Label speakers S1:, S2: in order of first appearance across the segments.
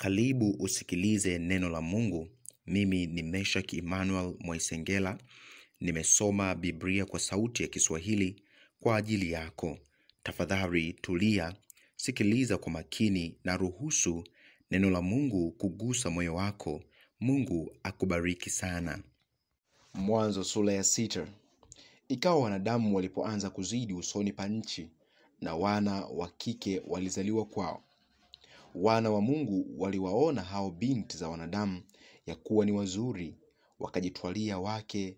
S1: Karibu usikilize neno la Mungu. Mimi ni Meshak Emmanuel Mwaisengela. Nimesoma Biblia kwa sauti ya Kiswahili kwa ajili yako. Tafadhali tulia, sikiliza kwa makini na ruhusu neno la Mungu kugusa moyo wako. Mungu akubariki sana.
S2: Mwanzo sura ya 6. Ikawa wanadamu walipoanza kuzidi usoni pa nchi, na wana wa kike walizaliwa kwao. Wana wa Mungu waliwaona hao binti za wanadamu ya kuwa ni wazuri, wakajitwalia wake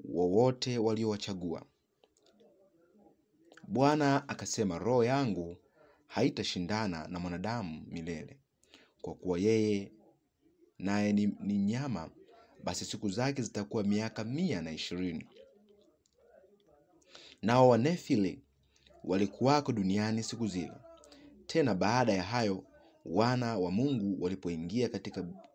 S2: wowote waliowachagua. Bwana akasema, roho yangu haitashindana na mwanadamu milele, kwa kuwa yeye naye ni nyama, basi siku zake zitakuwa miaka 120. Nao Wanefili walikuwako duniani siku zile. Tena baada ya hayo, wana wa Mungu walipoingia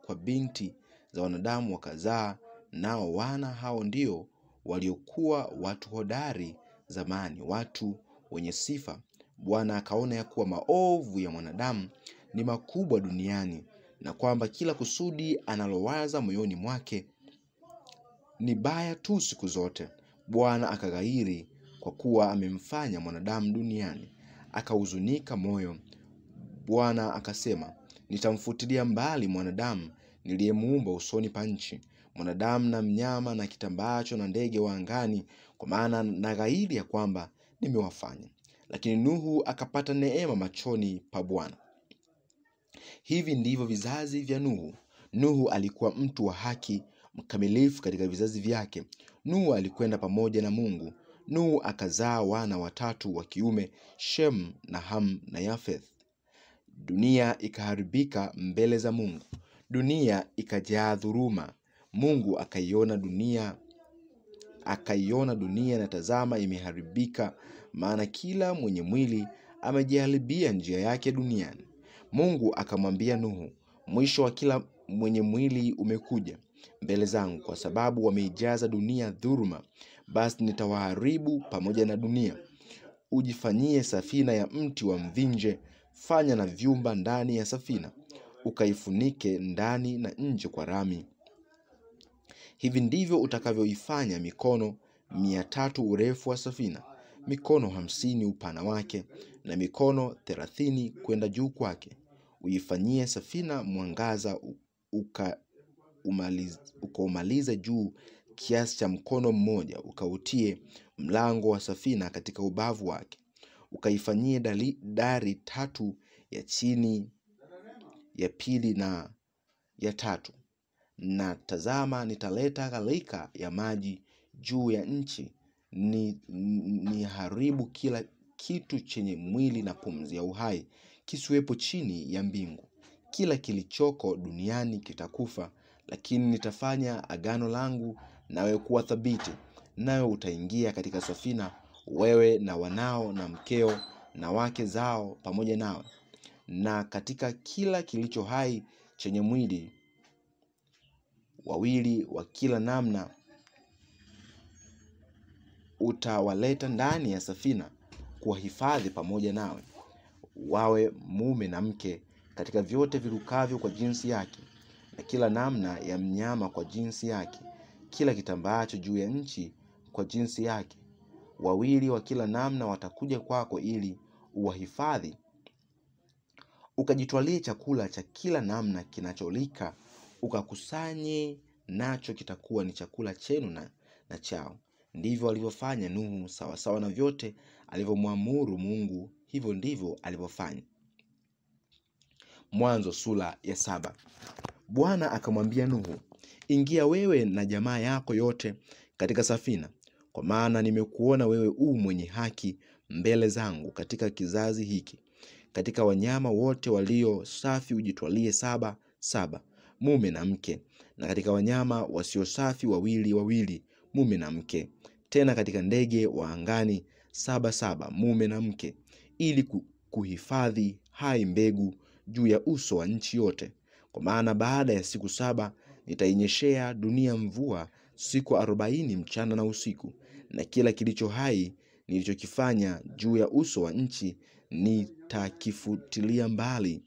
S2: kwa binti za wanadamu wakazaa, nao wana hao ndio waliokuwa watu hodari zamani, watu wenye sifa. Bwana akaona ya kuwa maovu ya mwanadamu ni makubwa duniani, na kwamba kila kusudi analowaza moyoni mwake ni baya tu siku zote. Bwana akaghairi kwa kuwa amemfanya mwanadamu duniani, akahuzunika moyo. Bwana akasema, nitamfutilia mbali mwanadamu niliyemuumba usoni pa nchi, mwanadamu na mnyama na kitambaacho na ndege wa angani, kwa maana naghairi ya kwamba nimewafanya. Lakini Nuhu akapata neema machoni pa Bwana. Hivi ndivyo vizazi vya Nuhu. Nuhu alikuwa mtu wa haki, mkamilifu katika vizazi vyake. Nuhu alikwenda pamoja na Mungu. Nuhu akazaa wana watatu wa kiume, Shem na Ham na Yafeth. Dunia ikaharibika mbele za Mungu. Dunia ikajaa dhuluma. Mungu akaiona dunia na tazama imeharibika, maana kila mwenye mwili amejiharibia njia yake duniani. Mungu akamwambia Nuhu, mwisho wa kila mwenye mwili umekuja mbele zangu, kwa sababu wameijaza dunia dhuluma, basi nitawaharibu pamoja na dunia. Ujifanyie safina ya mti wa mvinje, fanya na vyumba ndani ya safina, ukaifunike ndani na nje kwa rami. Hivi ndivyo utakavyoifanya mikono 300 urefu wa safina, mikono 50 upana wake, na mikono 30 kwenda juu kwake. Uifanyie safina mwangaza, ukaumaliza juu kiasi cha mkono mmoja, ukautie mlango wa safina katika ubavu wake. Ukaifanyie dari 3 ya chini, ya pili na ya tatu. Na tazama, nitaleta gharika ya maji juu ya nchi, ni haribu kila kitu chenye mwili na pumzi ya uhai, kisiwepo chini ya mbingu. Kila kilichoko duniani kitakufa, lakini nitafanya agano langu nawe kuwa thabiti. Nawe utaingia katika safina, wewe na wanao na mkeo na wake zao pamoja nawe, na katika kila kilicho hai chenye mwili, wawili wa kila namna utawaleta ndani ya safina kuwahifadhi pamoja nawe, wawe mume na mke, katika vyote virukavyo kwa jinsi yake, na kila namna ya mnyama kwa jinsi yake, kila kitambaacho juu ya nchi kwa jinsi yake. Wawili wa kila namna watakuja kwako ili uwahifadhi. Ukajitwalie chakula cha kila namna kinacholika, ukakusanye nacho, kitakuwa ni chakula chenu na chao. Ndivyo alivyofanya Nuhu, sawasawa na vyote alivyomwamuru Mungu, hivyo ndivyo alivyofanya. Mwanzo sura ya 7. Bwana akamwambia Nuhu, ingia wewe na jamaa yako yote katika safina, kwa maana nimekuona wewe mwenye haki mbele zangu katika kizazi hiki. Katika wanyama wote walio safi ujitwalie 7, mume na mke, na katika wanyama wasio safi 2, mume na mke. Tena katika ndege wa angani 7, mume na mke, ili kuhifadhi hai mbegu juu ya uso wa nchi yote. Kwa maana baada ya siku 7 nitainyeshea dunia mvua siku 40 mchana na usiku, na kila kilicho hai nilichokifanya juu ya uso wa nchi nitakifutilia mbali.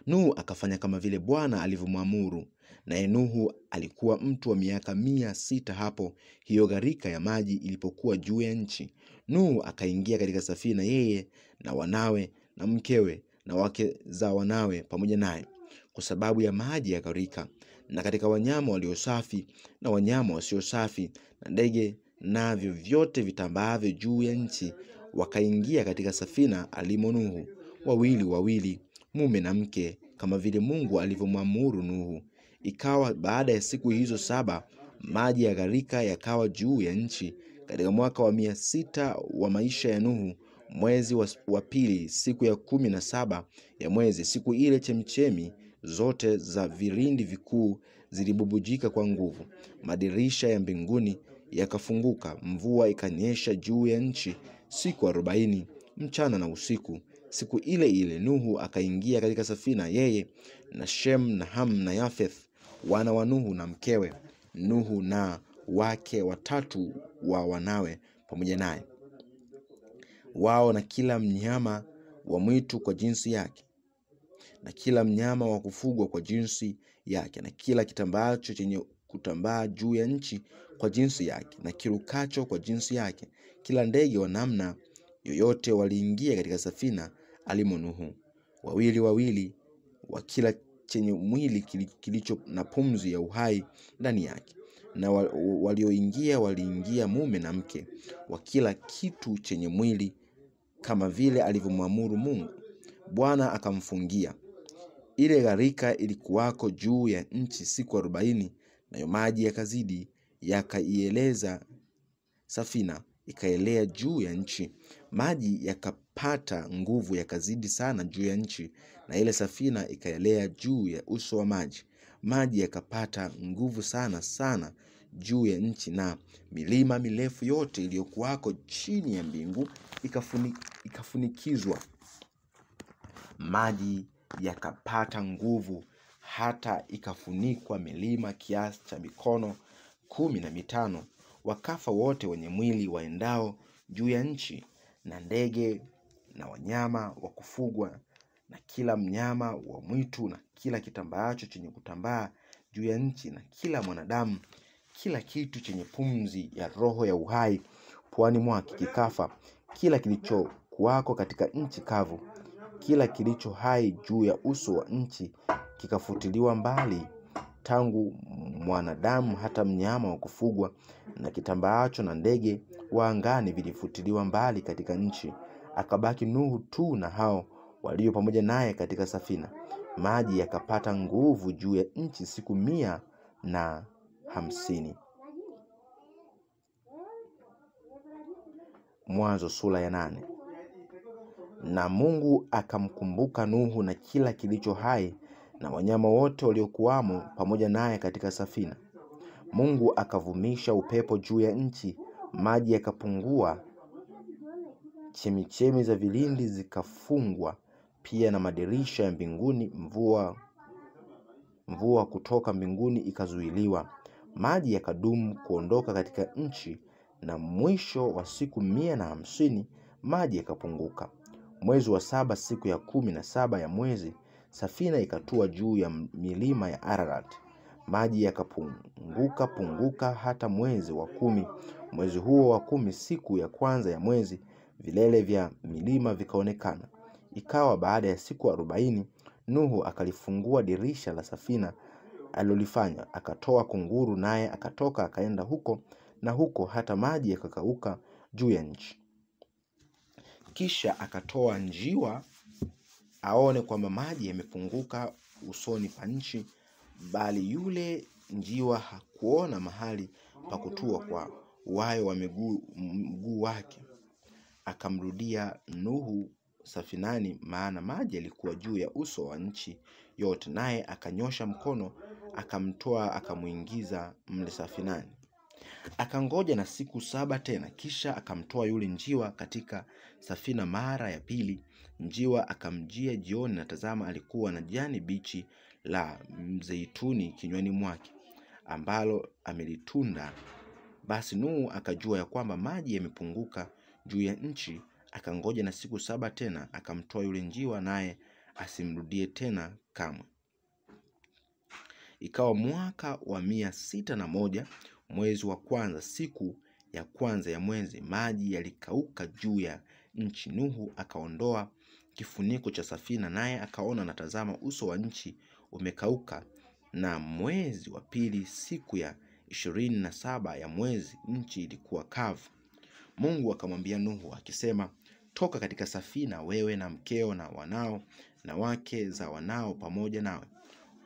S2: Nuhu akafanya kama vile Bwana alivyomwamuru, naye Nuhu alikuwa mtu wa miaka 600 hapo hiyo gharika ya maji ilipokuwa juu ya nchi. Nuhu akaingia katika safina, yeye na wanawe na mkewe na wake za wanawe pamoja naye, kwa sababu ya maji ya gharika, na katika wanyama walio safi na wanyama wasio safi na ndege navyo vyote vitambaavyo juu ya nchi wakaingia katika safina alimo Nuhu, wawili wawili, mume na mke, kama vile Mungu alivyomwamuru Nuhu. Ikawa baada ya siku hizo 7 maji ya gharika yakawa juu ya nchi katika mwaka wa 600 wa maisha ya Nuhu, mwezi wa pili, siku ya 17 ya mwezi. Siku ile chemchemi zote za vilindi vikuu zilibubujika kwa nguvu, madirisha ya mbinguni yakafunguka, mvua ikanyesha juu ya nchi siku 40 mchana na usiku. Siku ile ile Nuhu akaingia katika safina, yeye na Shem na Ham na Yafeth, wana wa Nuhu na mkewe Nuhu, na wake 3 wa wanawe pamoja naye, wao na kila mnyama wa mwitu kwa jinsi yake, na kila mnyama wa kufugwa kwa jinsi yake, na kila kitambaacho chenye kutambaa juu ya nchi kwa jinsi yake, na kirukacho kwa jinsi yake, kila ndege wa namna yoyote waliingia katika safina alimo Nuhu, wawili wawili wa kila chenye mwili kilicho na pumzi ya uhai ndani yake. Na walioingia waliingia mume na mke wa kila kitu chenye mwili, kama vile alivyomwamuru Mungu. Bwana akamfungia. Ile gharika ilikuwako juu ya nchi siku 40, nayo maji yakazidi yakaieleza safina, ikaelea juu ya nchi. Maji yakapata nguvu yakazidi sana juu ya nchi, na ile safina ikaelea juu ya uso wa maji. Maji yakapata nguvu sana sana juu ya nchi, na milima mirefu yote iliyokuwako chini ya mbingu ikafunikizwa. Maji yakapata nguvu hata ikafunikwa milima kiasi cha mikono 15. Wakafa wote wenye mwili waendao juu ya nchi, na ndege na wanyama wa kufugwa na kila mnyama wa mwitu na kila kitambaacho chenye kutambaa juu ya nchi, na kila mwanadamu, kila kitu chenye pumzi ya roho ya uhai puani mwake kikafa. Kila kilichokuwako katika nchi kavu, kila kilicho hai juu ya uso wa nchi kikafutiliwa mbali, tangu mwanadamu hata mnyama wa kufugwa na kitambaacho na ndege wa angani vilifutiliwa mbali katika nchi. Akabaki Nuhu tu na hao walio pamoja naye katika safina. Maji yakapata nguvu juu ya nchi siku 150. Mwanzo sura ya 8. Na Mungu akamkumbuka Nuhu na kila kilicho hai na wanyama wote waliokuwamo pamoja naye katika safina. Mungu akavumisha upepo juu ya nchi, maji yakapungua, chemichemi za vilindi zikafungwa, pia na madirisha ya mbinguni. Mvua kutoka mbinguni ikazuiliwa. Maji yakadumu kuondoka katika nchi, na mwisho wa siku 150 maji yakapunguka. Mwezi wa 7 siku ya 17 ya mwezi, safina ikatua juu ya milima ya Ararat. Maji yakapunguka hata mwezi wa 10. Mwezi huo wa 10 siku ya kwanza ya mwezi, vilele vya milima vikaonekana. Ikawa baada ya siku 40, Nuhu akalifungua dirisha la safina alilolifanya, akatoa kunguru, naye akatoka akaenda huko na huko hata maji yakakauka juu ya nchi. Kisha akatoa njiwa aone kwamba maji yamepunguka usoni pa nchi, bali yule njiwa hakuona mahali pa kutua kwa wayo wa mguu wake. Akamrudia Nuhu safinani, maana maji yalikuwa juu ya uso wa nchi yote, naye akanyosha mkono akamtoa akamuingiza mle safinani. Akangoja na siku 7 tena, kisha akamtoa yule njiwa katika safina mara ya pili. Njiwa akamjia jioni, na tazama, alikuwa na jani bichi la mzeituni kinywani mwake, ambalo amelitunda. Basi Nuhu akajua ya kwamba maji yamepunguka juu ya nchi. Akangoja na siku 7 tena, akamtoa yule njiwa, naye asimrudie tena kamwe. Ikawa mwaka wa 601, mwezi wa kwanza, siku ya kwanza ya mwezi, maji yalikauka juu ya nchi. Nuhu akaondoa kifuniko cha safina, naye akaona na tazama, uso wa nchi umekauka. Na mwezi wa pili, siku ya 27 ya mwezi, nchi ilikuwa kavu. Mungu akamwambia Nuhu akisema, toka katika safina, wewe na mkeo na wanao na wake za wanao pamoja nawe.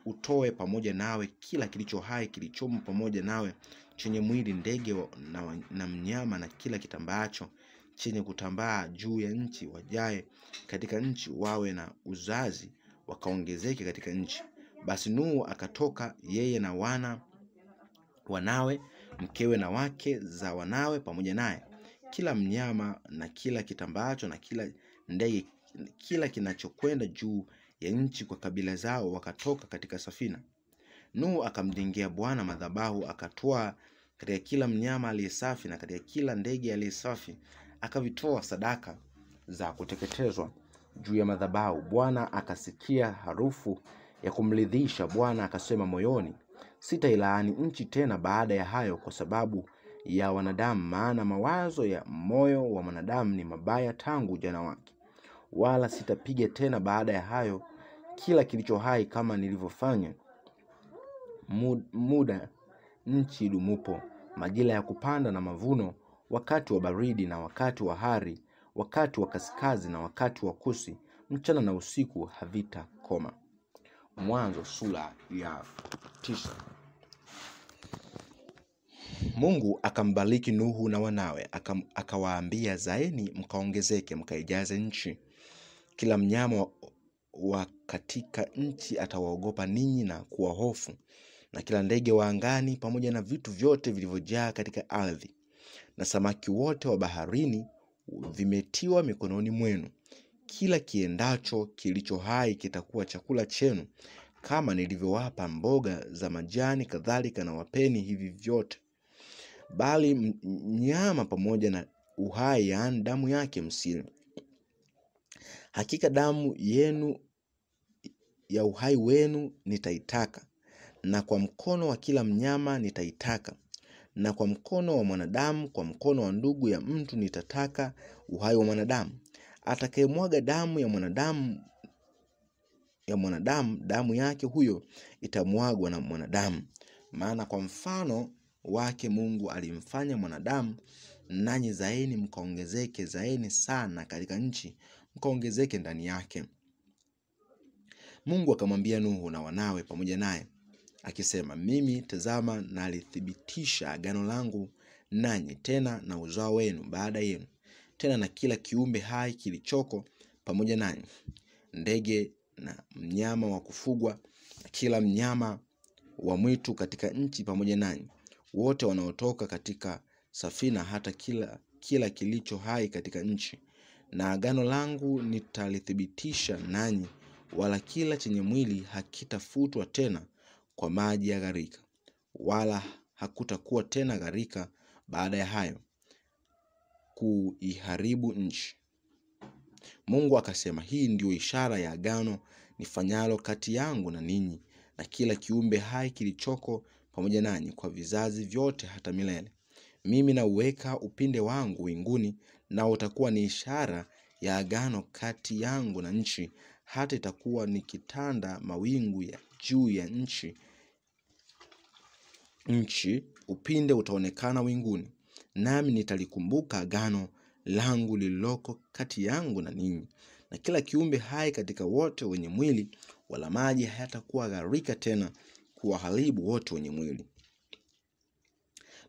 S2: Utoe pamoja nawe kila kilicho hai kilichomo pamoja nawe, chenye mwili, ndege na mnyama, na kila kitambaacho chenye kutambaa juu ya nchi. Wajae katika nchi wawe na uzazi, wakaongezeke katika nchi. Basi Nuhu akatoka, yeye na wanawe, mkewe na wake za wanawe pamoja naye, kila mnyama na kila kitambaacho na kila ndege, kila kinachokwenda juu ya nchi kwa kabila zao, wakatoka katika safina. Nuhu akamjengea Bwana madhabahu, akatoa katika kila mnyama aliyesafi na katika kila ndege aliyesafi, akavitoa sadaka za kuteketezwa juu ya madhabahu. Bwana akasikia harufu ya kumridhisha. Bwana akasema moyoni, sitailaani nchi tena baada ya hayo kwa sababu ya wanadamu, maana mawazo ya moyo wa mwanadamu ni mabaya tangu ujana wake. Wala sitapiga tena baada ya hayo kila kilicho hai kama nilivyofanya muda nchi idumupo, majira ya kupanda na mavuno, wakati wa baridi na wakati wa hari, wakati wa kaskazi na wakati wa kusi, mchana na usiku havitakoma. Mwanzo sura ya 9. Mungu akambariki Nuhu na wanawe, akawaambia, zaeni mkaongezeke, mkaijaze nchi. Kila mnyama wa katika nchi atawaogopa ninyi na kuwahofu, na kila ndege wa angani pamoja na vitu vyote vilivyojaa katika ardhi, na samaki wote wa baharini vimetiwa mikononi mwenu. Kila kiendacho kilicho hai kitakuwa chakula chenu. Kama nilivyowapa mboga za majani, kadhalika na wapeni hivi vyote. Bali nyama pamoja na uhai, yaani damu yake, msile. Hakika damu yenu ya uhai wenu nitaitaka, na kwa mkono wa kila mnyama nitaitaka, na kwa mkono wa mwanadamu, kwa mkono wa ndugu ya mtu nitataka uhai wa mwanadamu. Atakayemwaga damu ya mwanadamu, damu yake huyo itamwagwa na mwanadamu. Maana kwa mfano wake Mungu alimfanya mwanadamu. Nanyi zaeni mkaongezeke, zaeni sana katika nchi, mkaongezeke ndani yake. Mungu akamwambia Nuhu na wanawe pamoja naye akisema, mimi tazama nalithibitisha agano langu nanyi, tena na uzao wenu baada yenu, tena na kila kiumbe hai kilichoko pamoja nanyi, ndege na mnyama wa kufugwa, na kila mnyama wa mwitu katika nchi pamoja nanyi, wote wanaotoka katika safina, hata kila kilicho hai katika nchi. Na agano langu nitalithibitisha nanyi, wala kila chenye mwili hakitafutwa tena kwa maji ya gharika, wala hakutakuwa tena gharika baada ya hayo kuiharibu nchi. Mungu akasema, hii ndio ishara ya agano nifanyalo kati yangu na ninyi na kila kiumbe hai kilichoko pamoja nanyi kwa vizazi vyote hata milele. Mimi nauweka upinde wangu winguni, na utakuwa ni ishara ya agano kati yangu na nchi, hata itakuwa nikitanda mawingu ya juu ya nchi, upinde utaonekana winguni. Nami nitalikumbuka agano langu lililoko kati yangu na ninyi na kila kiumbe hai katika wote wenye mwili, wala maji hayatakuwa gharika tena kuwaharibu wote wenye mwili.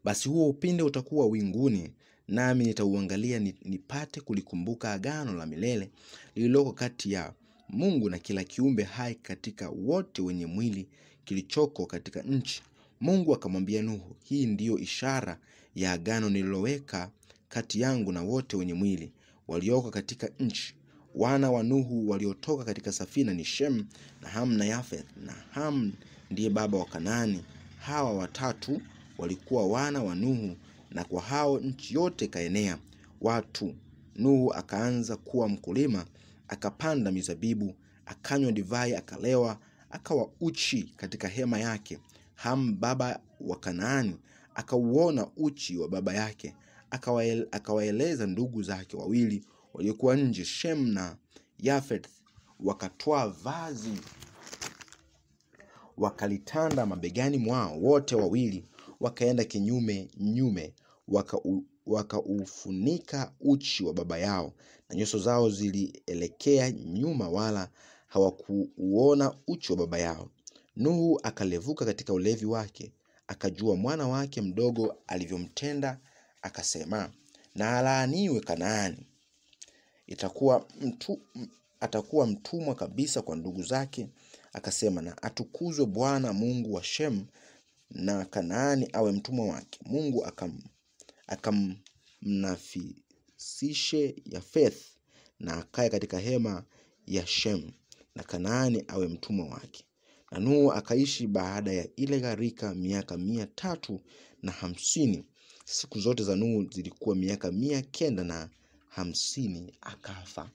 S2: Basi huo upinde utakuwa winguni, nami nitauangalia nipate kulikumbuka agano la milele lililoko kati ya Mungu na kila kiumbe hai katika wote wenye mwili kilichoko katika nchi. Mungu akamwambia Nuhu, hii ndiyo ishara ya agano nililoweka kati yangu na wote wenye mwili walioko katika nchi. Wana wa Nuhu waliotoka katika safina ni Shem na Ham na Yafeth, na Ham ndiye baba wa Kanaani. Hawa watatu walikuwa wana wa Nuhu, na kwa hao nchi yote kaenea watu. Nuhu akaanza kuwa mkulima, akapanda mizabibu, akanywa divai, akalewa, akawa uchi katika hema yake. Ham baba wa Kanaani akauona uchi wa baba yake, akawaeleza ndugu zake wawili waliokuwa nje, Shem na Yafeth. Wakatwaa vazi wakalitanda mabegani mwao wote wawili, wakaenda kinyume nyume, wakaufunika uchi wa baba yao, na nyuso zao zilielekea nyuma, wala hawakuuona uchi wa baba yao. Nuhu akalevuka katika ulevi wake, akajua mwana wake mdogo alivyomtenda, akasema, na alaaniwe Kanaani, atakuwa mtumwa kabisa kwa ndugu zake. Akasema, na atukuzwe Bwana Mungu wa Shem, na Kanaani awe mtumwa wake. Mungu akamnafisishe Yafeth, na akae katika hema ya Shem, na Kanaani awe mtumwa wake. Na Nuhu akaishi baada ya ile gharika miaka 350. Siku zote za Nuhu zilikuwa miaka 950, akafa.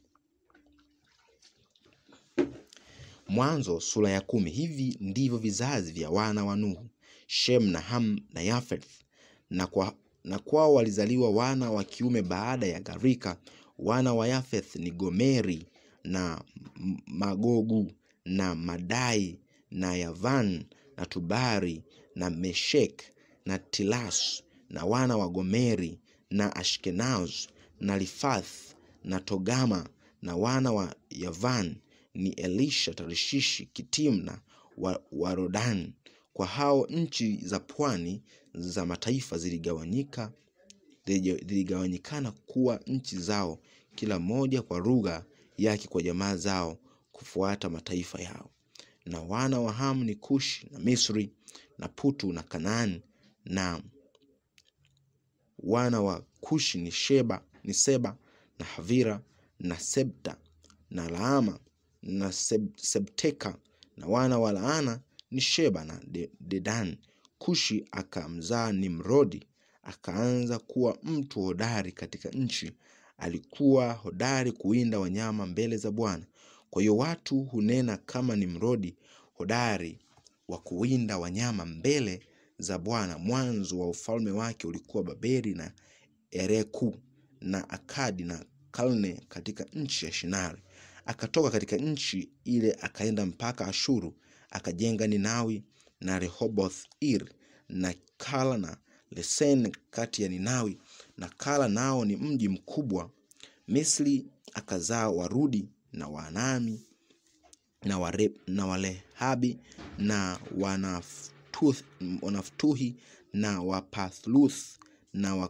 S2: Mwanzo sura ya 10. Hivi ndivyo vizazi vya wana wa Nuhu, Shem na Ham na Yafeth. Na kwao walizaliwa wana wa kiume baada ya gharika. Wana wa Yafeth ni Gomeri na Magogu na Madai na Yavan na Tubari na Meshek na Tilas. Na wana wa Gomeri na Ashkenaz na Rifath na Togama. Na wana wa Yavan ni Elisha, Tarishishi, Kitim na Warodan. Kwa hao nchi za pwani za mataifa ziligawanyikana kuwa nchi zao, kila moja kwa lugha yake, kwa jamaa zao, kufuata mataifa yao. Na wana wa Ham ni Kushi na Misri na Putu na Kanaani. Na wana wa Kushi ni Seba na Havira na Sebta na Laama na Sebteka. Na wana wa Laana ni Sheba na Dedan. Kushi akamzaa Nimrodi, akaanza kuwa mtu hodari katika nchi. Alikuwa hodari kuwinda wanyama mbele za Bwana. Kwa hiyo watu hunena kama Nimrodi, hodari wa kuwinda wanyama mbele za Bwana. Mwanzo wa ufalme wake ulikuwa Babeli na Ereku na Akadi na Kalne katika nchi ya Shinari. Akatoka katika nchi ile akaenda mpaka Ashuru, akajenga Ninawi na Rehoboth Ir na Kala na Lesen kati ya Ninawi na Kala, nao ni mji mkubwa. Misri akazaa Warudi na Waanami na Walehabi na Wanaftuhi na Wapathluth na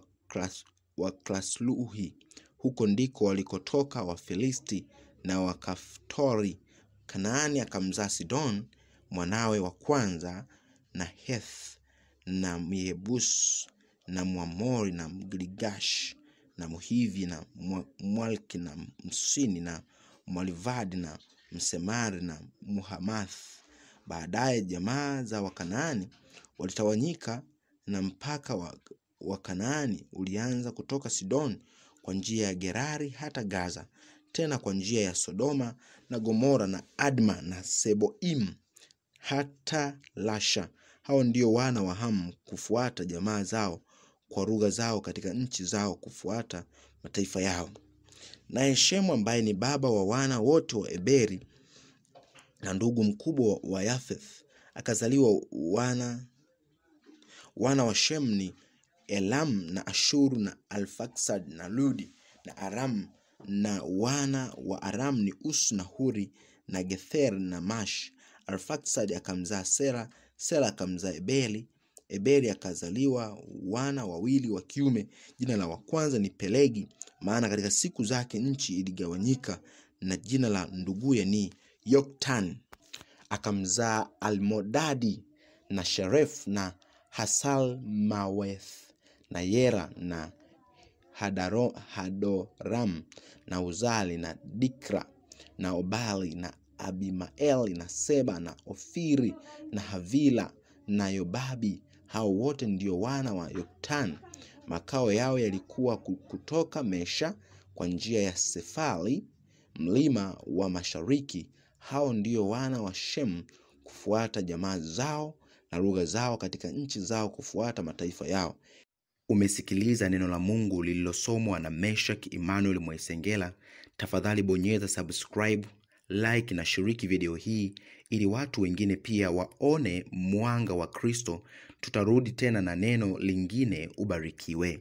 S2: Waklasluhi. Huko ndiko walikotoka Wafilisti na Wakaftori. Kanaani akamzaa Sidon mwanawe wa kwanza, na Heth na Myebus na Mwamori na Mgirigash na Muhivi na Mwalki na Msini na Mwalivadi na Msemari na Muhamath. Baadaye jamaa za Wakanaani walitawanyika, na mpaka wa Kanaani ulianza kutoka Sidon kwa njia ya Gerari hata Gaza, tena kwa njia ya Sodoma na Gomora na Adma na Seboim hata Lasha. Hao ndio wana wa Ham kufuata jamaa zao kwa lugha zao katika nchi zao kufuata mataifa yao. Na Shemu ambaye ni baba wa wana wote wa Eberi na ndugu mkubwa wa Yafeth akazaliwa wana wa Shem ni Elam na Ashuru na Alfaksad na Ludi na Aram. Na wana wa Aram ni Us na Huri na Gether na Mash. Alfaksad akamzaa Sera, Sera akamzaa Ebeli. Eberi akazaliwa wana wawili wa kiume. Jina la wa kwanza ni Pelegi, maana katika siku zake nchi iligawanyika, na jina la nduguye ni Yoktan. Akamzaa Almodadi na Sheref na Hasal Maweth na Yera na Hadoram na Uzali na Dikra na Obali na Abimaeli na Seba na Ofiri na Havila na Yobabi. Hao wote ndio wana wa Yoktan. Makao yao yalikuwa kutoka Mesha kwa njia ya Sefali, mlima wa mashariki, hao ndio wana wa Shemu kufuata jamaa zao na lugha zao katika nchi zao kufuata mataifa yao.
S1: Umesikiliza neno la Mungu lililosomwa na Meshak Emmanuel Mwaisengela. Tafadhali bonyeza subscribe, like na shiriki video hii ili watu wengine pia waone mwanga wa Kristo. Tutarudi tena na neno lingine. Ubarikiwe.